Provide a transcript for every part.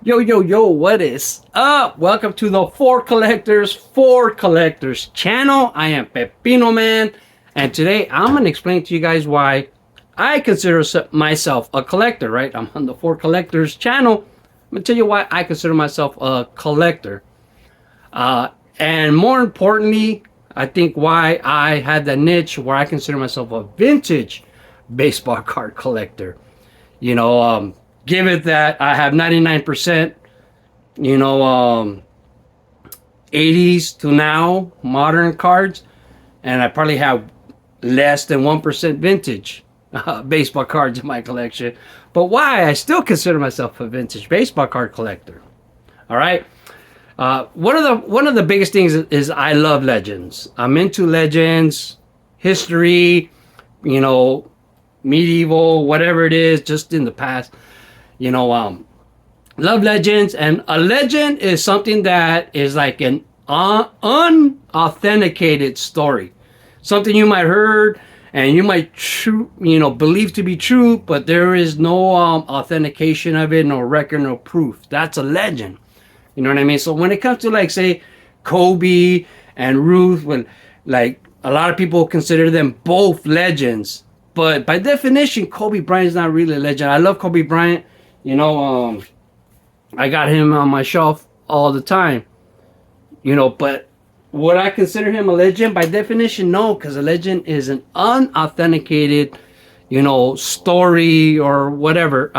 Yo, yo, yo, what is up? Welcome to the For Collectors channel. I am Pepino Man, and today I'm going to explain to you guys why I consider myself a collector, right? I'm on the For Collectors channel. I'm going to tell you why I consider myself a collector. And more importantly, I think why I had the niche where I consider myself a vintage baseball card collector. Give it that I have 99%, 80s to now modern cards, and I probably have less than 1% vintage baseball cards in my collection. But why I still consider myself a vintage baseball card collector. All right. One of the biggest things is I love legends. I'm into legends, history, medieval, whatever it is, just in the past. Love legends, and a legend is something that is like an unauthenticated story, something you might heard and you might believe to be true, but there is no authentication of it, no record, no proof. That's a legend. You know what I mean? So when it comes to, like, say, Kobe and Ruth, when, like, a lot of people consider them both legends, but by definition, Kobe Bryant is not really a legend. I love Kobe Bryant. I got him on my shelf all the time. But would I consider him a legend? By definition, no, because a legend is an unauthenticated, story or whatever.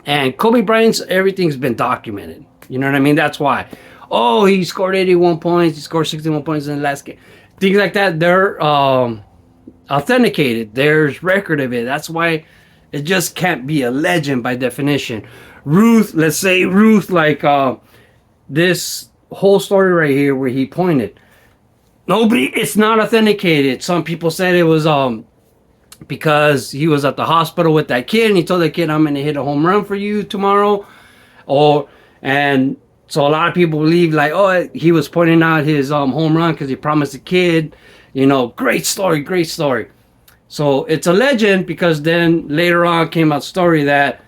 And Kobe Bryant's, everything's been documented. You know what I mean? That's why. Oh, he scored 81 points. He scored 61 points in the last game. Things like that, they're authenticated. There's record of it. That's why it just can't be a legend by definition. Ruth, let's say Ruth, like this whole story right here where he pointed. It's not authenticated. Some people said it was because he was at the hospital with that kid and he told that kid, I'm going to hit a home run for you tomorrow. And so a lot of people believe, like, oh, he was pointing out his home run because he promised the kid. Great story, great story. So it's a legend because then later on came out story that,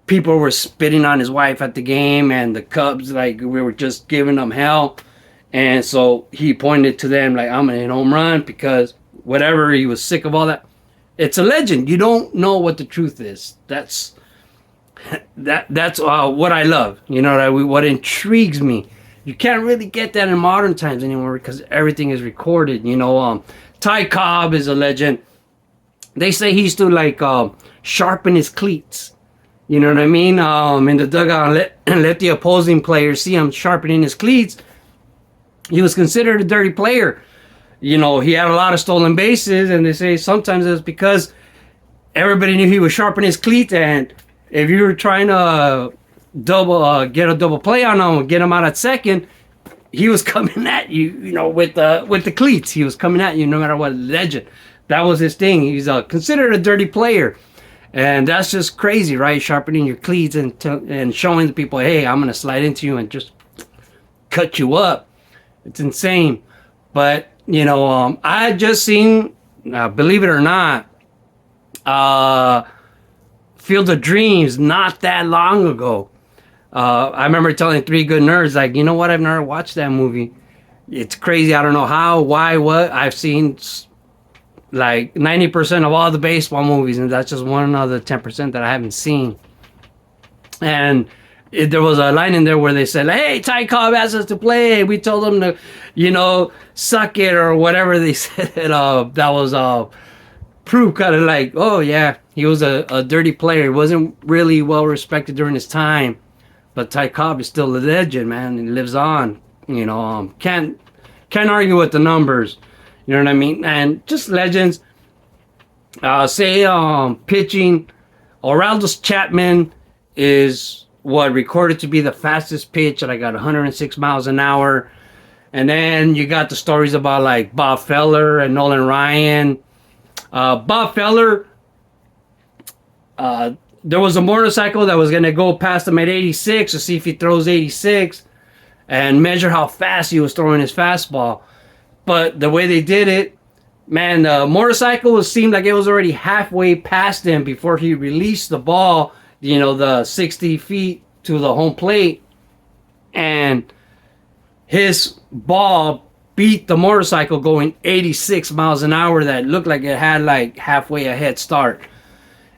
people were spitting on his wife at the game and the Cubs, like, we were just giving them hell. And so he pointed to them like, I'm going to hit a home run because whatever, he was sick of all that. It's a legend. You don't know what the truth is. That's what I love. What intrigues me. You can't really get that in modern times anymore because everything is recorded. Ty Cobb is a legend. They say he used to, like, sharpen his cleats. You know what I mean? In the dugout, and let the opposing players see him sharpening his cleats. He was considered a dirty player. He had a lot of stolen bases, and they say sometimes it was because everybody knew he was sharpening his cleats, and if you were trying to get a double play on him, get him out at second, he was coming at you, with the cleats. He was coming at you no matter what. Legend. That was his thing. He's considered a dirty player. And that's just crazy, right? Sharpening your cleats and showing the people, hey, I'm going to slide into you and just cut you up. It's insane. But, I just seen, believe it or not, Field of Dreams not that long ago. I remember telling Three Good Nerds, like, you know what? I've never watched that movie. It's crazy. I don't know how, why, what. I've seen like 90% of all the baseball movies, and that's just one of the 10% that I haven't seen. And there was a line in there where they said, hey, Ty Cobb asked us to play. We told him to, suck it or whatever they said. That was proof, kind of like, oh, yeah, he was a dirty player. He wasn't really well respected during his time. But Ty Cobb is still a legend, man. He lives on. Can't argue with the numbers. You know what I mean? And just legends. Pitching. Aroldis Chapman is recorded to be the fastest pitch at, I got 106 miles an hour. And then you got the stories about, like, Bob Feller and Nolan Ryan. Bob Feller, there was a motorcycle that was going to go past him at 86 to see if he throws 86 and measure how fast he was throwing his fastball. But the way they did it, man, the motorcycle seemed like it was already halfway past him before he released the ball the 60 feet to the home plate, and his ball beat the motorcycle going 86 miles an hour that looked like it had like halfway a head start.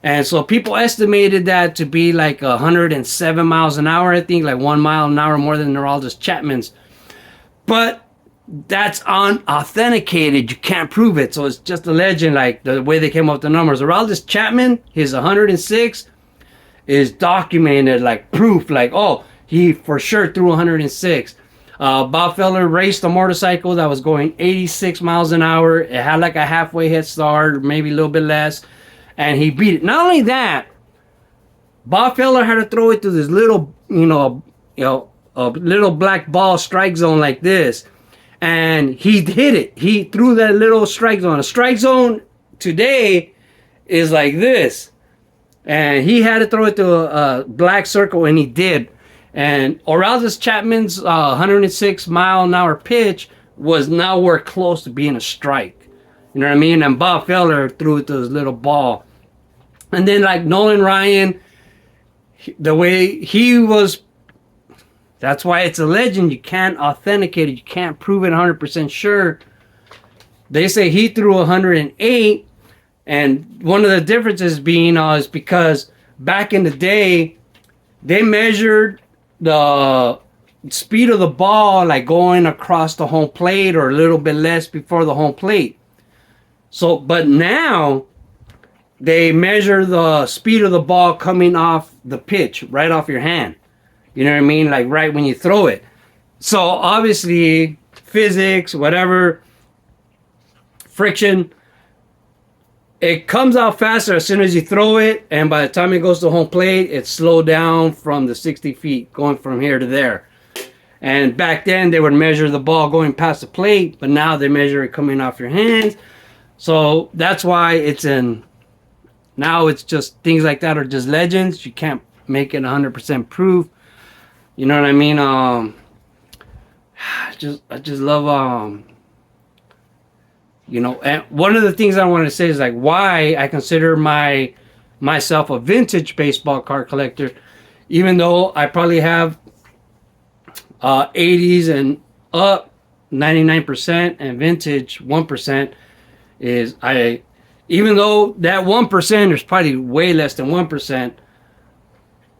And so people estimated that to be like 107 miles an hour, I think, like 1 mile an hour more than Aroldis Chapman's. But that's unauthenticated. You can't prove it. So it's just a legend, like the way they came up with the numbers. Aroldis Chapman, his 106 is documented, like proof, like, oh, he for sure threw 106. Bob Feller raced a motorcycle that was going 86 miles an hour. It had like a halfway head start, maybe a little bit less, and he beat it. Not only that, Bob Feller had to throw it to this little, a little black ball strike zone like this, and he hit it. He threw that little strike zone. A strike zone today is like this, and he had to throw it to a black circle, and he did. And Aroldis Chapman's 106 mile an hour pitch was nowhere close to being a strike. You know what I mean? And Bob Feller threw it to his little ball. And then like Nolan Ryan, the way he was, that's why it's a legend. You can't authenticate it. You can't prove it 100% sure. They say he threw 108. And one of the differences being is because back in the day, they measured the speed of the ball like going across the home plate or a little bit less before the home plate. So, but now they measure the speed of the ball coming off the pitch, right off your hand. You know what I mean? Like right when you throw it. So obviously physics, whatever, friction, it comes out faster as soon as you throw it, and by the time it goes to home plate, it's slowed down from the 60 feet, going from here to there. And back then, they would measure the ball going past the plate, but now they measure it coming off your hands. So that's why now it's just things like that are just legends. You can't make it 100% proof. You know what I mean? I just love and one of the things I want to say is like why I consider myself a vintage baseball card collector, even though I probably have 80s and up 99% and vintage 1%. Is even though that 1% is probably way less than 1%,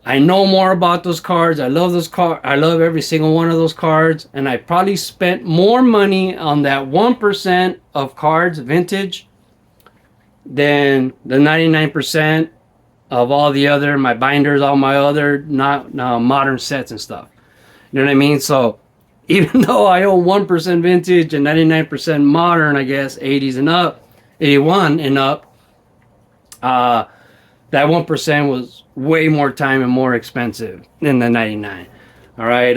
I know more about those cards. I love those cards. I love every single one of those cards. And I probably spent more money on that 1% of cards, vintage, than the 99% of all the other, my binders, all my other modern sets and stuff. You know what I mean? So even though I own 1% vintage and 99% modern, I guess, 80s and up, 81 and up, that 1% was way more time and more expensive than the 99. All right.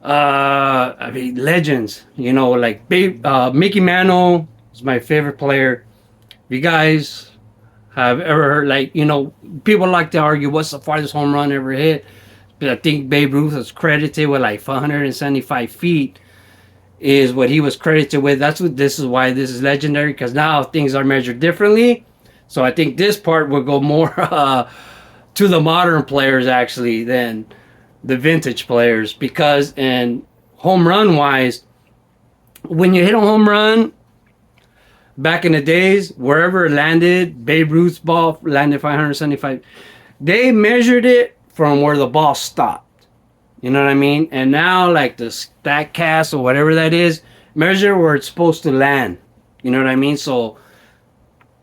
I mean, legends, like Mickey Mantle is my favorite player. If you guys have ever heard, people like to argue what's the farthest home run ever hit. But I think Babe Ruth was credited with like 475 feet is what he was credited with. This is why this is legendary, because now things are measured differently. So I think this part will go more to the modern players actually than the vintage players, because in home run wise, when you hit a home run back in the days, wherever it landed, Babe Ruth's ball landed 575. They measured it from where the ball stopped. You know what I mean? And now like the StatCast or whatever that is, measure where it's supposed to land. You know what I mean? So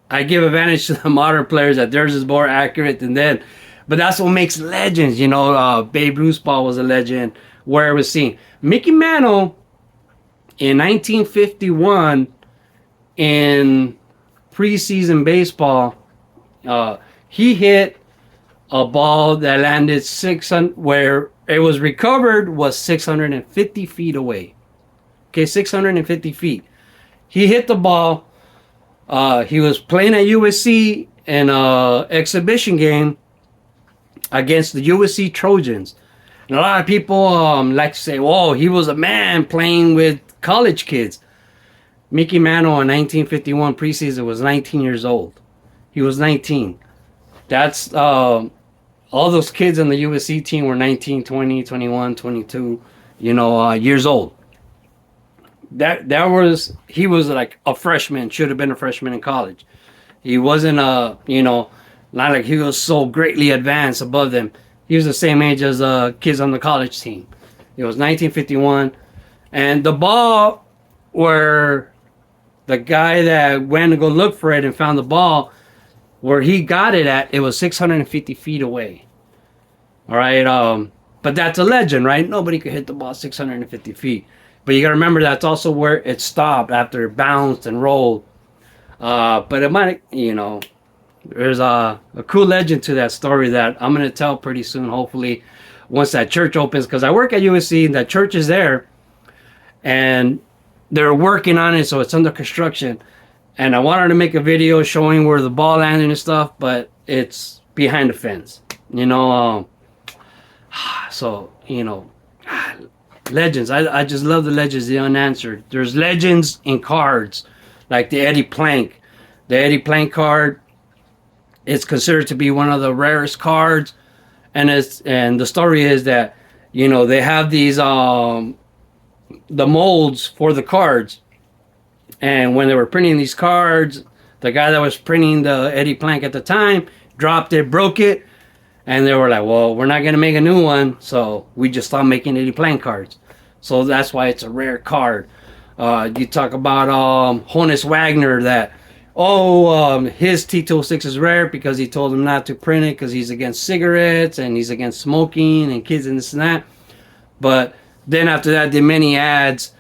I give advantage to the modern players that theirs is more accurate than them. But that's what makes legends. Babe Ruth's ball was a legend where it was seen. Mickey Mantle in 1951 in preseason baseball, he hit a ball that landed 600, where it was recovered was 650 feet away. Okay, 650 feet. He hit the ball. He was playing at USC in an exhibition game against the USC Trojans. And a lot of people like to say, whoa, he was a man playing with college kids. Mickey Mantle in 1951 preseason was 19 years old. He was 19. That's all those kids on the USC team were 19, 20, 21, 22, years old. He was like a freshman, should have been a freshman in college. He wasn't not like he was so greatly advanced above them. He was the same age as kids on the college team. It was 1951, and the ball where the guy that went to go look for it and found the ball, where he got it at, it was 650 feet away. All right, but that's a legend, right? Nobody could hit the ball 650 feet. But you got to remember that's also where it stopped after it bounced and rolled. But it might, there's a cool legend to that story that I'm going to tell pretty soon, hopefully, once that church opens. Because I work at USC and that church is there. And they're working on it, so it's under construction. And I wanted to make a video showing where the ball landed and stuff, but it's behind the fence. So, legends. I just love the legends, the unanswered. There's legends in cards, like the Eddie Plank. The Eddie Plank card, it's considered to be one of the rarest cards, and the story is that they have these the molds for the cards, and when they were printing these cards, the guy that was printing the Eddie Plank at the time dropped it, broke it. And they were like, well, we're not going to make a new one. So we just stopped making Eddie Plank cards. So that's why it's a rare card. You talk about Honus Wagner that, his T206 is rare because he told him not to print it because he's against cigarettes and he's against smoking and kids and this and that. But then after that, did many ads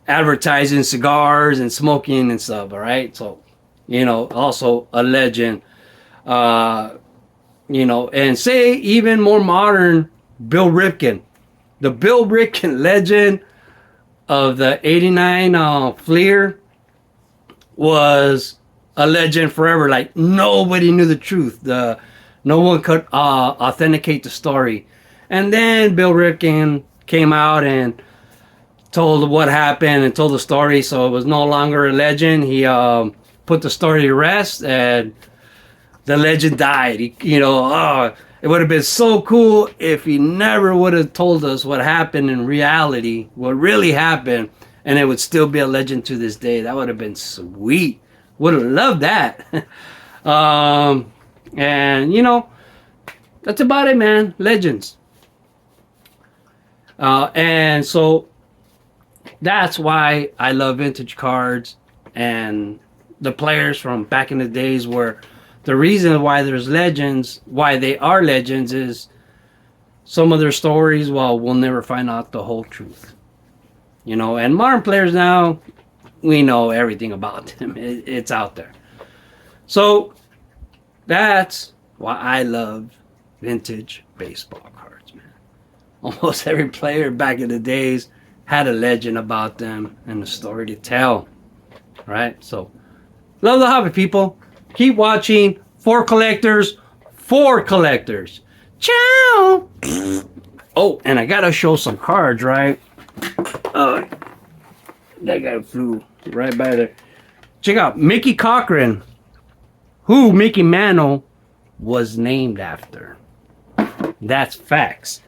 advertising cigars and smoking and stuff, all right? So, also a legend. And say even more modern, Bill Ripken. The Bill Ripken legend of the 89 Fleer was a legend forever. Like, nobody knew the truth. No one could authenticate the story. And then Bill Ripken came out and told what happened and told the story, so it was no longer a legend. He put the story to rest, and the legend died. It would have been so cool if he never would have told us what happened in reality, what really happened, and it would still be a legend to this day. That would have been sweet. Would have loved that. And that's about it, man. Legends. And so that's why I love vintage cards and the players from back in the days, where the reason why there's legends, why they are legends, is some of their stories, well, we'll never find out the whole truth. And modern players now, we know everything about them. It's out there. So that's why I love vintage baseball cards, man. Almost every player back in the days had a legend about them and a story to tell. Right? So, love the hobby, people. Keep watching. For collectors. Ciao. Oh, and I gotta show some cards, right? That guy flew right by there. Check out Mickey Cochran, who Mickey Mantle was named after. That's facts.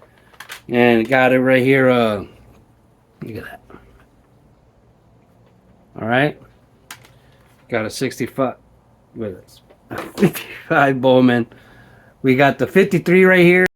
And got it right here. Look at that. All right. Got a 65 with us. 55 Bowman. We got the 53 right here.